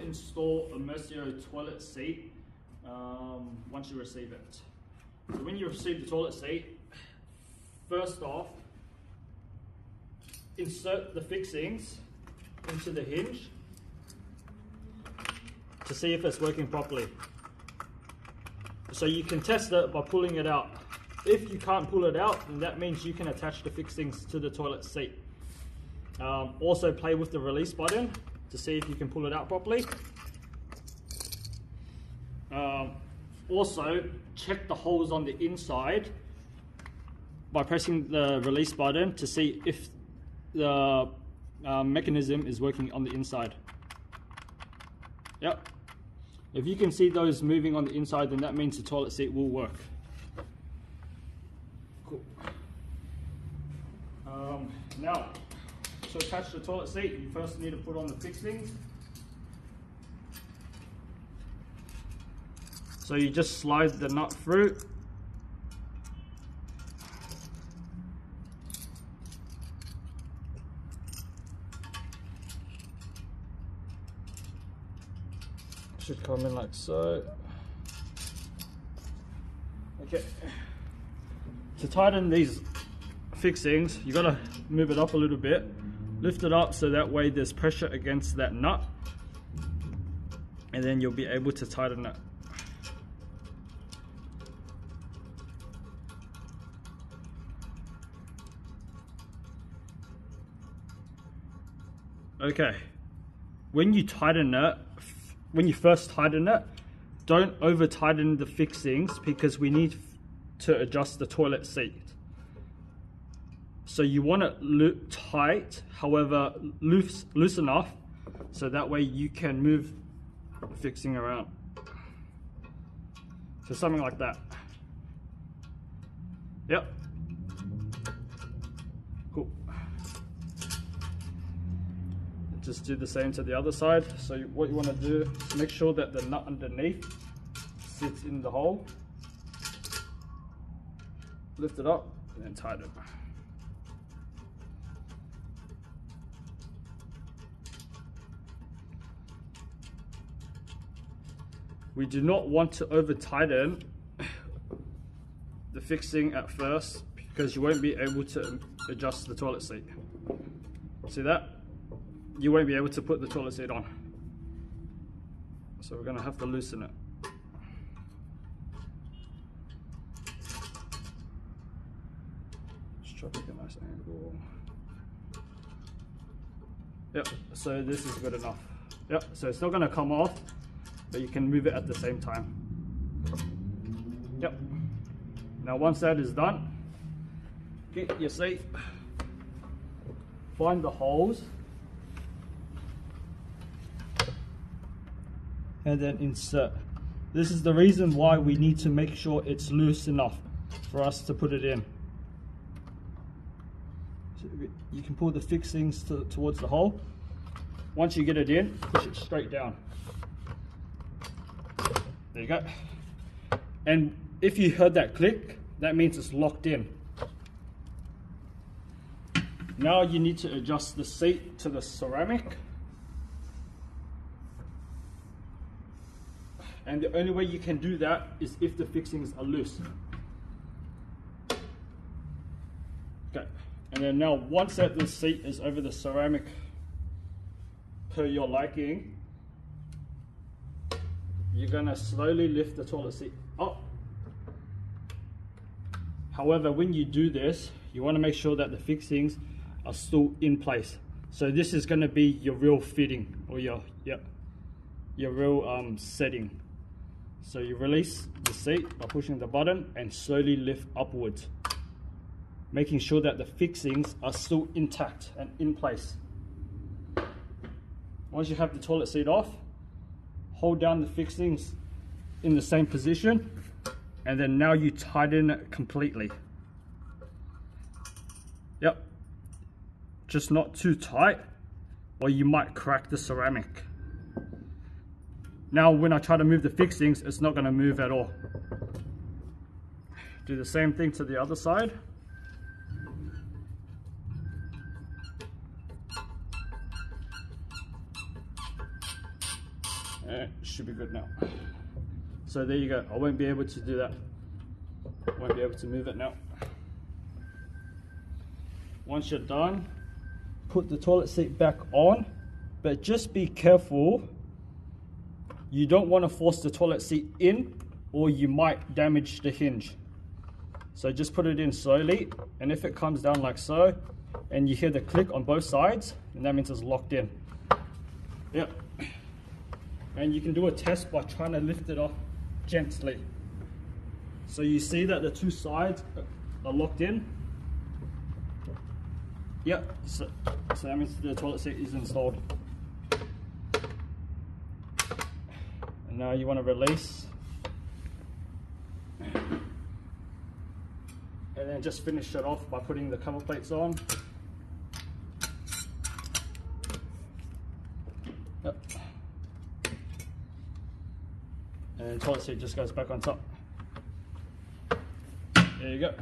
install a Mercio toilet seat once you receive it. So when you receive the toilet seat, first off, insert the fixings into the hinge to see if it's working properly. So you can test it by pulling it out. If you can't pull it out, then that means you can attach the fixings to the toilet seat. Also play with the release button to see if you can pull it out properly. Also check the holes on the inside by pressing the release button to see if the mechanism is working on the inside. Yep. If you can see those moving on the inside, then that means the toilet seat will work. Cool. Now, to attach the toilet seat, you first need to put on the fixings. So you just slide the nut through. Should come in like so. Okay. To tighten these fixings, you gotta move it up a little bit, lift it up so that way there's pressure against that nut, and then you'll be able to tighten it. Okay, when you tighten it, when you first tighten it, don't over tighten the fixings because we need to adjust the toilet seat. So you want it tight, however loose enough so that way you can move the fixing around. So something like that. Yep. Cool. Just do the same to the other side. So what you want to do is make sure that the nut underneath sits in the hole. Lift it up and then tighten it. We do not want to over tighten the fixing at first because you won't be able to adjust the toilet seat. See that? You won't be able to put the toilet seat on. So we're going to have to loosen it. Just try to get a nice angle. Yep, so this is good enough. Yep, so it's not going to come off, but you can move it at the same time. Yep. Now once that is done, get your seat, find the holes, and then insert. This is the reason why we need to make sure it's loose enough for us to put it in. So you can pull the fixings towards the hole. Once you get it in, push it straight down. There you go. And if you heard that click, that means it's locked in. Now you need to adjust the seat to the ceramic. And the only way you can do that is if the fixings are loose. Okay, and then now once that the seat is over the ceramic per your liking, you're gonna slowly lift the toilet seat up. However, when you do this, you wanna make sure that the fixings are still in place. So this is gonna be your real fitting, or your real setting. So you release the seat by pushing the button and slowly lift upwards, making sure that the fixings are still intact and in place. Once you have the toilet seat off, hold down the fixings in the same position, and then now you tighten it completely. Yep, just not too tight or you might crack the ceramic. Now when I try to move the fixings, it's not going to move at all. Do the same thing to the other side. Should be good now. So there you go. I won't be able to do that. Won't be able to move it now. Once you're done, put the toilet seat back on, but just be careful. You don't want to force the toilet seat in, or you might damage the hinge. So just put it in slowly, and if it comes down like so, and you hear the click on both sides, then that means it's locked in. Yep. And you can do a test by trying to lift it off gently. So you see that the two sides are locked in. Yep, so that means the toilet seat is installed. And now you want to release. And then just finish it off by putting the cover plates on. Yep. And the toilet seat just goes back on top. There you go.